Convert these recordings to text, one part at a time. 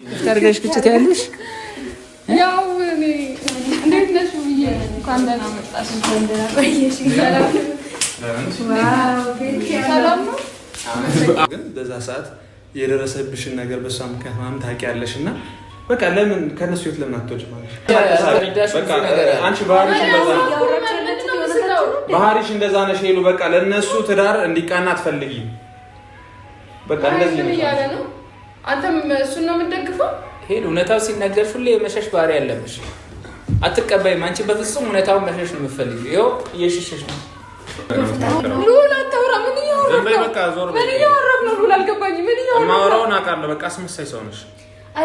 ታርገሽ ግጭት ያለሽ ያው እኔ እንዴት ነሽ ብዬ እንኳን ደህና መጣሽ። እንኳን ደህና ቆየሽ። ሰላም ነው። ግን በዛ ሰዓት የደረሰብሽን ነገር በሷ ምክንያት ምናምን ታውቂያለሽ እና በቃ ለምን ከነሱ ህይወት ለምን አትወጪም ማለት በቃ አንቺ ባህሪሽ እንደዛ ነሽ ሄሉ በቃ ለነሱ ትዳር እንዲቃና አትፈልጊም። በቃ እንደዚህ ነው። አንተም እሱን ነው የምትደግፈው? ሄሉ እውነታው ሲነገርሽ ሁሌ የመሸሽ ባህሪ ያለብሽ አትቀበይም። አንቺ በፍጹም እውነታውን መሸሽ ነው የምትፈልጊው። ይኸው እየሸሸሽ ነው። ሉል አታውራ። ምን እያወራህ ነው? ሉል አልገባኝም። ምን እያወራህ ነው? ማውራውን አውቃለሁ። በቃ አስመሳይ ሰው ነሽ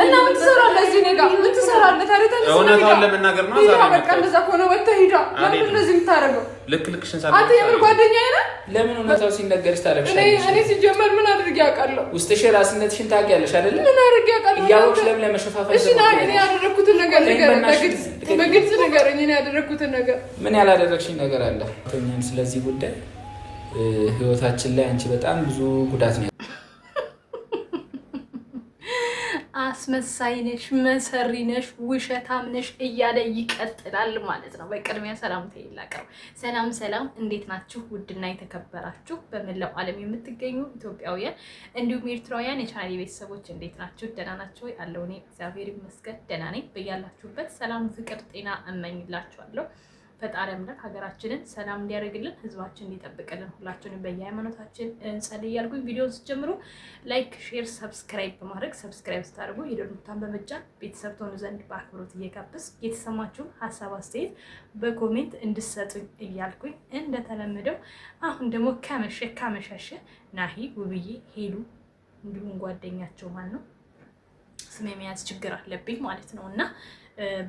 እና ምን ትሰራለህ እዚህ እኔ ጋር? ምን ትሰራለህ ታዲያ? እውነታውን ለመናገር ነው ዛሬ። በቃ እንደዛ ከሆነ ወጥተህ ሂዳ። ለምን እንደዚህ የምታደርገው? ልክሽን ሳለ አንተ የምን ጓደኛዬ ነህ? ለምን እውነታው ሲነገርሽ ታለቅሻለሽ? እኔ ሲጀመር ምን አድርጌ አውቃለሁ? ውስጥሽ ራስነትሽን ታውቂያለሽ አይደል? ምን አድርጌ አውቃለሁ? እያወቅሽ ለምን ለመሸፋፈን? እሺ ና እኔ ያደረኩትን ነገር በግልጽ ንገረኝ። እኔ ያደረኩትን ነገር ምን ያላደረግሽኝ ነገር አለ? ስለዚህ ጉዳይ ህይወታችን ላይ አንቺ በጣም ብዙ ጉዳት ነው። አስመሳይ ነሽ፣ መሰሪ ነሽ፣ ውሸታም ነሽ እያለ ይቀጥላል ማለት ነው። በቅድሚያ ሰላምታ ይላቀው። ሰላም፣ እንዴት ናችሁ? ውድና የተከበራችሁ በመላው ዓለም የምትገኙ ኢትዮጵያውያን እንዲሁም ኤርትራውያን የቻናሌ ቤተሰቦች እንዴት ናችሁ? ደህና ናችሁ ወይ? አለው እኔ እግዚአብሔር ይመስገን ደህና ነኝ። በያላችሁበት ሰላም፣ ፍቅር፣ ጤና እመኝላችኋለሁ። ፈጣሪ አምላክ ሀገራችንን ሰላም እንዲያደርግልን ህዝባችን እንዲጠብቅልን ሁላችንም በየሃይማኖታችን እንጸልይ እያልኩኝ ቪዲዮውን ስትጀምሩ ላይክ፣ ሼር፣ ሰብስክራይብ በማድረግ ሰብስክራይብ ስታደርጉ የደወል ምልክቱን በመጫን ቤተሰብ ትሆኑ ዘንድ በአክብሮት እየጋበዝኩ የተሰማችሁን ሀሳብ አስተያየት በኮሜንት እንድትሰጡኝ እያልኩኝ እንደተለመደው አሁን ደግሞ ካመሻሸ ናሂ፣ ውብዬ፣ ሄሉ እንዲሁም ጓደኛቸው ማለት ነው ስም የመያዝ ችግር አለብኝ ማለት ነው እና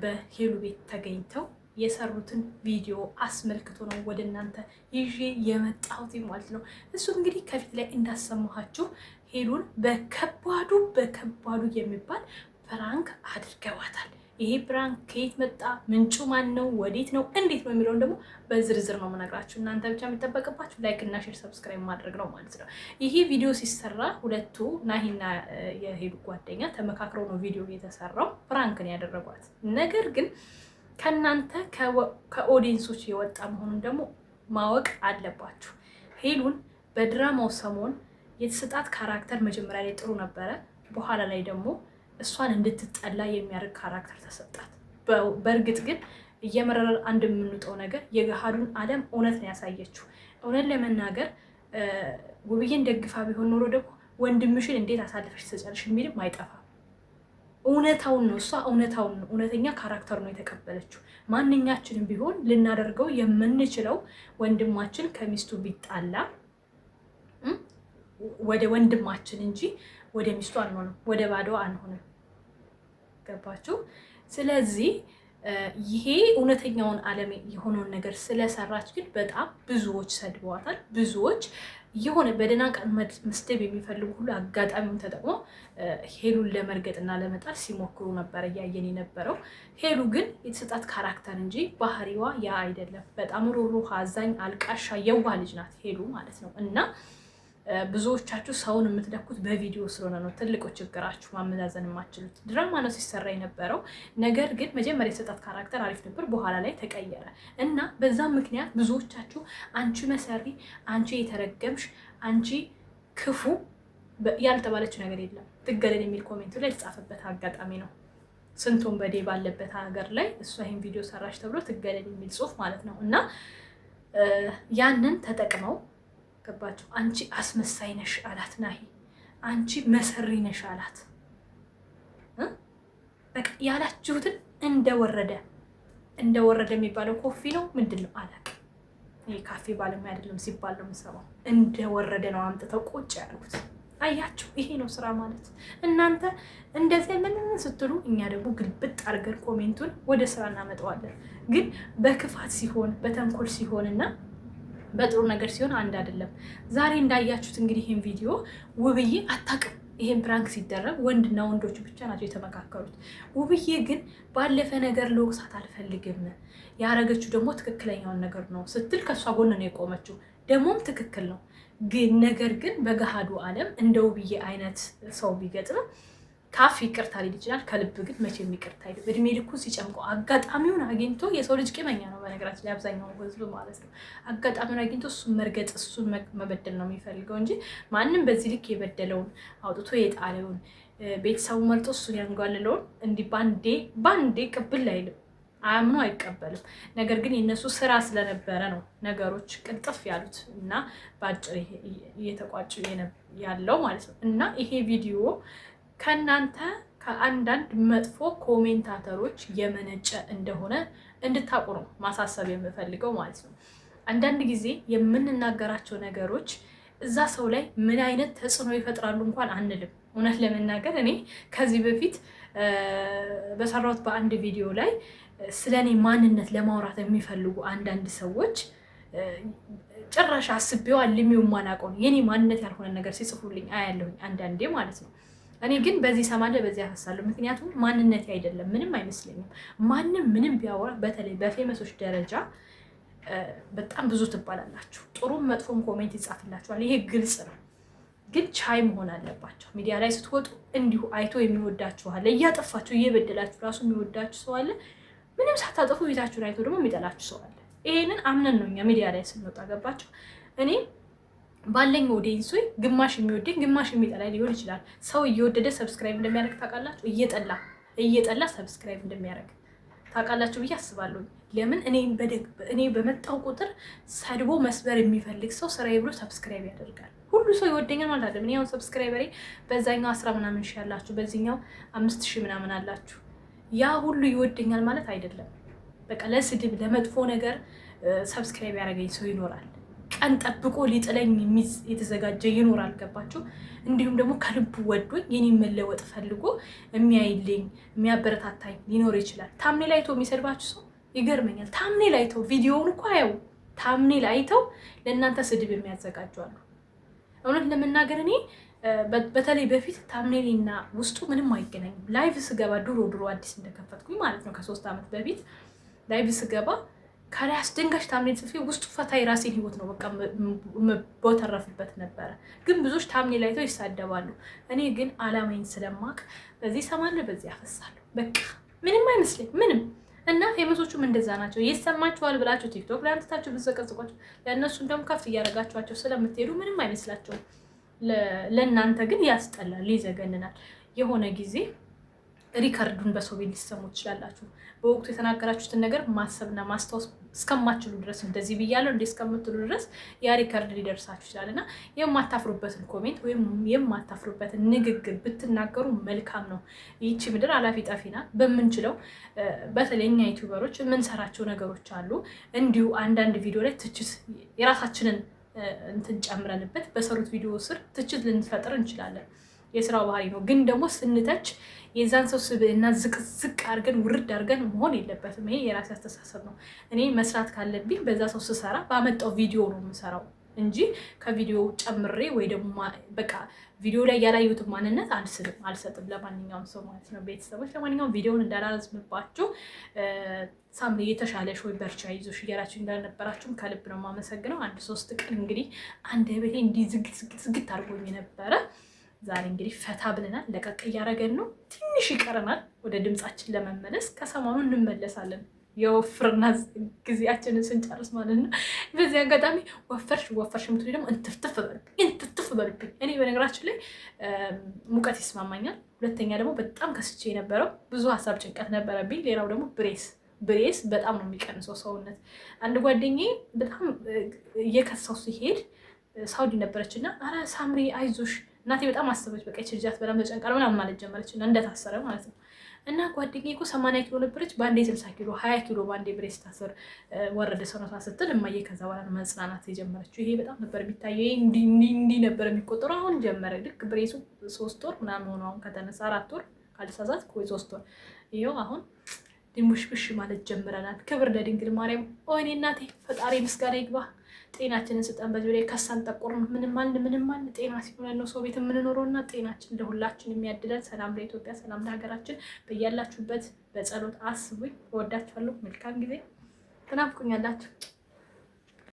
በሄሉ ቤት ተገኝተው የሰሩትን ቪዲዮ አስመልክቶ ነው ወደ እናንተ ይዤ የመጣሁት ማለት ነው። እሱም እንግዲህ ከፊት ላይ እንዳሰማኋችሁ ሄሉን በከባዱ የሚባል ፕራንክ አድርገዋታል። ይሄ ፕራንክ ከየት መጣ? ምንጩ ማን ነው? ወዴት ነው? እንዴት ነው የሚለውን ደግሞ በዝርዝር ነው የምነግራችሁ። እናንተ ብቻ የሚጠበቅባችሁ ላይክ እና ሼር ሰብስክራይብ ማድረግ ነው ማለት ነው። ይሄ ቪዲዮ ሲሰራ ሁለቱ ናሂና የሄሉ ጓደኛ ተመካክረው ነው ቪዲዮ የተሰራው። ፕራንክን ያደረጓት ነገር ግን ከናንተ ከኦዲየንሶች የወጣ መሆኑን ደግሞ ማወቅ አለባችሁ። ሄሉን በድራማው ሰሞን የተሰጣት ካራክተር መጀመሪያ ላይ ጥሩ ነበረ። በኋላ ላይ ደግሞ እሷን እንድትጠላ የሚያደርግ ካራክተር ተሰጣት። በእርግጥ ግን እየመረረ አንድ የምንውጠው ነገር የገሃዱን ዓለም እውነት ነው ያሳየችው። እውነት ለመናገር ውብዬን ደግፋ ቢሆን ኖሮ ደግሞ ወንድምሽን እንዴት አሳልፈሽ ትሰጫለሽ የሚልም አይጠፋም። እውነታውን ነው እሷ እውነተኛ ካራክተር ነው የተቀበለችው። ማንኛችንም ቢሆን ልናደርገው የምንችለው ወንድማችን ከሚስቱ ቢጣላ ወደ ወንድማችን እንጂ ወደ ሚስቱ አንሆንም፣ ወደ ባዶ አንሆንም። ገባችሁ? ስለዚህ ይሄ እውነተኛውን ዓለም የሆነውን ነገር ስለሰራች ግን በጣም ብዙዎች ሰድበዋታል። ብዙዎች የሆነ በደህና ቀን መስደብ የሚፈልጉ ሁሉ አጋጣሚውን ተጠቅመው ሄሉን ለመርገጥና ለመጣል ሲሞክሩ ነበር እያየን የነበረው። ሄሉ ግን የተሰጣት ካራክተር እንጂ ባህሪዋ ያ አይደለም። በጣም ሩህሩህ፣ አዛኝ፣ አልቃሻ፣ የዋህ ልጅ ናት ሄሉ ማለት ነው እና ብዙዎቻችሁ ሰውን የምትለኩት በቪዲዮ ስለሆነ ነው ትልቁ ችግራችሁ፣ ማመዛዘን የማትችሉት። ድራማ ነው ሲሰራ የነበረው። ነገር ግን መጀመሪያ የሰጣት ካራክተር አሪፍ ነበር፣ በኋላ ላይ ተቀየረ እና በዛም ምክንያት ብዙዎቻችሁ አንቺ መሰሪ፣ አንቺ የተረገምሽ፣ አንቺ ክፉ ያልተባለችው ነገር የለም ትገለል የሚል ኮሜንቱ ላይ የተጻፈበት አጋጣሚ ነው። ስንቱን በዴ ባለበት ሀገር ላይ እሷ ይህን ቪዲዮ ሰራሽ ተብሎ ትገለል የሚል ጽሑፍ ማለት ነው እና ያንን ተጠቅመው ገባችሁ? አንቺ አስመሳይ ነሽ አላት ናሂ። አንቺ መሰሪ ነሽ አላት። በቃ ያላችሁትን እንደወረደ የሚባለው ኮፊ ነው ምንድን ነው አላውቅም። ይሄ ካፌ ባለሙያ አይደለም ሲባል ነው የምሰማው። እንደወረደ ነው አምጥተው ቁጭ ያሉት። አያችሁ? ይሄ ነው ስራ ማለት። እናንተ እንደዚህ ምን ስትሉ እኛ ደግሞ ግልብጥ አድርገን ኮሜንቱን ወደ ስራ እናመጣዋለን። ግን በክፋት ሲሆን በተንኮል ሲሆንና በጥሩ ነገር ሲሆን አንድ አይደለም። ዛሬ እንዳያችሁት እንግዲህ ይሄን ቪዲዮ ውብዬ አታውቅም። ይሄን ፕራንክ ሲደረግ ወንድና ወንዶች ብቻ ናቸው የተመካከሩት። ውብዬ ግን ባለፈ ነገር ለወቅሳት አልፈልግም፣ ያረገችው ደግሞ ትክክለኛውን ነገር ነው ስትል ከእሷ ጎን ነው የቆመችው። ደግሞም ትክክል ነው። ግን ነገር ግን በገሃዱ ዓለም እንደ ውብዬ አይነት ሰው ቢገጥም ካፍ ይቅርታ ሊል ይችላል፣ ከልብ ግን መቼም ይቅርታ አይልም። እድሜ ልኩን ሲጨምቀው አጋጣሚውን አግኝቶ የሰው ልጅ ቂመኛ ነው በነገራችን ላይ አብዛኛው ህዝብ ማለት ነው። አጋጣሚውን አግኝቶ እሱን መርገጥ እሱን መበደል ነው የሚፈልገው እንጂ ማንም በዚህ ልክ የበደለውን አውጥቶ የጣለውን ቤተሰቡ መርጦ እሱን ያንጓልለውን እንዲህ ባንዴ ቅብል አይልም፣ አያምኑ አይቀበልም። ነገር ግን የነሱ ስራ ስለነበረ ነው ነገሮች ቅልጥፍ ያሉት እና በአጭር እየተቋጩ ያለው ማለት ነው። እና ይሄ ቪዲዮ ከእናንተ ከአንዳንድ መጥፎ ኮሜንታተሮች የመነጨ እንደሆነ እንድታውቁ ነው ማሳሰብ የምፈልገው ማለት ነው። አንዳንድ ጊዜ የምንናገራቸው ነገሮች እዛ ሰው ላይ ምን አይነት ተጽዕኖ ይፈጥራሉ እንኳን አንልም። እውነት ለመናገር እኔ ከዚህ በፊት በሰራሁት በአንድ ቪዲዮ ላይ ስለ እኔ ማንነት ለማውራት የሚፈልጉ አንዳንድ ሰዎች ጭራሽ አስቤው አልሜው የማላውቀውን የኔ ማንነት ያልሆነ ነገር ሲጽፉልኝ አያለሁኝ አንዳንዴ ማለት ነው። እኔ ግን በዚህ ሰማለ በዚህ ያፈሳለሁ። ምክንያቱም ማንነቴ አይደለም፣ ምንም አይመስለኝም። ማንም ምንም ቢያወራ በተለይ በፌመሶች ደረጃ በጣም ብዙ ትባላላችሁ። ጥሩም መጥፎም ኮሜንት ይጻፍላችኋል። ይሄ ግልጽ ነው። ግን ቻይ መሆን አለባቸው። ሚዲያ ላይ ስትወጡ እንዲሁ አይቶ የሚወዳችሁ አለ፣ እያጠፋችሁ እየበደላችሁ ራሱ የሚወዳችሁ ሰው አለ። ምንም ሳታጠፉ ቤታችሁን አይቶ ደግሞ የሚጠላችሁ ሰው አለ። ይሄንን አምነን ነው እኛ ሚዲያ ላይ ስንወጣ ገባችሁ። እኔ ባለኝ ኦዲየንስ ግማሽ የሚወደኝ ግማሽ የሚጠላኝ ሊሆን ይችላል። ሰው እየወደደ ሰብስክራይብ እንደሚያደርግ ታውቃላችሁ፣ እየጠላ ሰብስክራይብ እንደሚያደርግ ታውቃላችሁ ብዬ አስባለሁ። ለምን እኔ በመጣው ቁጥር ሰድቦ መስበር የሚፈልግ ሰው ስራዬ ብሎ ሰብስክራይብ ያደርጋል። ሁሉ ሰው ይወደኛል ማለት አይደለም። እኔ አሁን ሰብስክራይበሬ በዛኛው 10 ምናምን ሺህ ያላችሁ፣ በዚህኛው 5000 ምናምን አላችሁ። ያ ሁሉ ይወደኛል ማለት አይደለም። በቃ ለስድብ ለመጥፎ ነገር ሰብስክራይብ ያደረገኝ ሰው ይኖራል። ቀን ጠብቆ ሊጥለኝ የተዘጋጀ ይኖራል። ገባችሁ? እንዲሁም ደግሞ ከልቡ ወዶኝ የኔ መለወጥ ፈልጎ የሚያይልኝ የሚያበረታታኝ ሊኖር ይችላል። ታምኔል አይቶ የሚሰድባችሁ ሰው ይገርመኛል። ታምኔል አይተው ቪዲዮውን እኮ ያው ታምኔል አይተው ለእናንተ ስድብ የሚያዘጋጁ አሉ። እውነት ለመናገር እኔ በተለይ በፊት ታምኔልና ውስጡ ምንም አይገናኝም። ላይቭ ስገባ ድሮ አዲስ እንደከፈትኩኝ ማለት ነው ከ3 ዓመት በፊት ላይቭ ስገባ ከላይ አስደንጋጭ ታምኔል ጽፌ ውስጡ ፈታ የራሴን ህይወት ነው በቃ በተረፍበት ነበረ። ግን ብዙዎች ታምኔል አይተው ይሳደባሉ። እኔ ግን አላማዬን ስለማቅ በዚህ ሰማለሁ በዚህ ያፈሳለሁ። በቃ ምንም አይመስለኝ ምንም። እና ፌመሶቹም እንደዛ ናቸው። ይሰማችኋል ብላችሁ ቲክቶክ ላይ አንስታችሁ ብትዘቀዝቋቸው ለእነሱም ደግሞ ከፍ እያደረጋችኋቸው ስለምትሄዱ ምንም አይመስላቸውም። ለእናንተ ግን ያስጠላል፣ ይዘገንናል። የሆነ ጊዜ ሪከርዱን በሰው ቤት ሊሰሙ ትችላላችሁ። በወቅቱ የተናገራችሁትን ነገር ማሰብና ማስታወስ እስከማችሉ ድረስ እንደዚህ ብያለሁ እንደ እስከምትሉ ድረስ ያ ሪከርድ ሊደርሳችሁ ይችላል። እና የማታፍሩበትን ኮሜንት ወይም የማታፍሩበትን ንግግር ብትናገሩ መልካም ነው። ይቺ ምድር አላፊ ጠፊ ናት። በምንችለው በተለይ እኛ ዩቲዩበሮች የምንሰራቸው ነገሮች አሉ። እንዲሁ አንዳንድ ቪዲዮ ላይ ትችት የራሳችንን እንትን ጨምረንበት በሰሩት ቪዲዮ ስር ትችት ልንፈጥር እንችላለን። የስራው ባህሪ ነው። ግን ደግሞ ስንተች የዛን ሰው ስብዕና ዝቅ አድርገን ውርድ አድርገን መሆን የለበትም። ይሄ የራሴ አስተሳሰብ ነው። እኔ መስራት ካለብኝ በዛ ሰው ስሰራ ባመጣው ቪዲዮ ነው የምሰራው እንጂ ከቪዲዮ ጨምሬ ወይ ደግሞ በቃ ቪዲዮ ላይ ያላዩትን ማንነት አልሰጥም ለማንኛውም ሰው ማለት ነው። ቤተሰቦች ለማንኛውም ቪዲዮውን እንዳላረዝምባችሁ ሳምሪ የተሻለሽ ወይ በርቻ ይዞሽ እያላችሁ እንዳልነበራችሁም ከልብ ነው የማመሰግነው። 1-3 ቀን እንግዲህ አንደበቴ እንዲህ ዝግት አድርጎኝ ነበረ። ዛሬ እንግዲህ ፈታ ብለናል። ለቀቅ እያደረገን ነው። ትንሽ ይቀረናል ወደ ድምጻችን ለመመለስ። ከሰሞኑ እንመለሳለን የወፍርና ጊዜያችንን ስንጨርስ ማለት ነው። በዚህ አጋጣሚ ወፈርሽ የምትሉ ደግሞ እንትፍትፍ በልብኝ። እኔ በነገራችን ላይ ሙቀት ይስማማኛል። ሁለተኛ ደግሞ በጣም ከስቼ የነበረው ብዙ ሀሳብ ጭንቀት ነበረብኝ። ሌላው ደግሞ ብሬስ በጣም ነው የሚቀንሰው ሰውነት። አንድ ጓደኛዬ በጣም እየከሳው ሲሄድ ሳውዲ ነበረች እና ኧረ ሳምሪ አይዞሽ እናቴ በጣም አሰበች። በቃ ይችልጃት በጣም ተጨንቃል ምናምን ማለት ጀመረች እና እንደታሰረ ማለት ነው። እና ጓደኛዬ እኮ 80 ኪሎ ነበረች፣ በአንዴ 60 ኪሎ 20 ኪሎ በአንዴ ብሬስ ታሰር ወረደ ሰውነቷ ስትል እማዬ ከዛ በኋላ መጽናናት የጀመረችው። ይሄ በጣም ነበር የሚታየው። እንዲህ ነበር የሚቆጠረው። አሁን ጀመረ። ልክ ብሬሱ 3 ወር ምናምን ሆኖ አሁን ከተነሳ 4 ወር ካልተሳሳት ወይ 3 ወር ይኸው አሁን ድንቡሽብሽ ማለት ጀምረናል። ክብር ለድንግል ማርያም። ወይኔ እናቴ ፈጣሪ ምስጋና ይግባ። ጤናችንን ስጠን። በዚህ ላይ ከሳን ጠቆርን ምንም አለ ጤና ሲሆን ነው ሰው ቤት የምንኖረው እና ጤናችን ለሁላችን የሚያድለን። ሰላም ለኢትዮጵያ፣ ሰላም ለሀገራችን። በያላችሁበት በጸሎት አስቡኝ። እወዳችኋለሁ። መልካም ጊዜ። ትናፍቁኛላችሁ።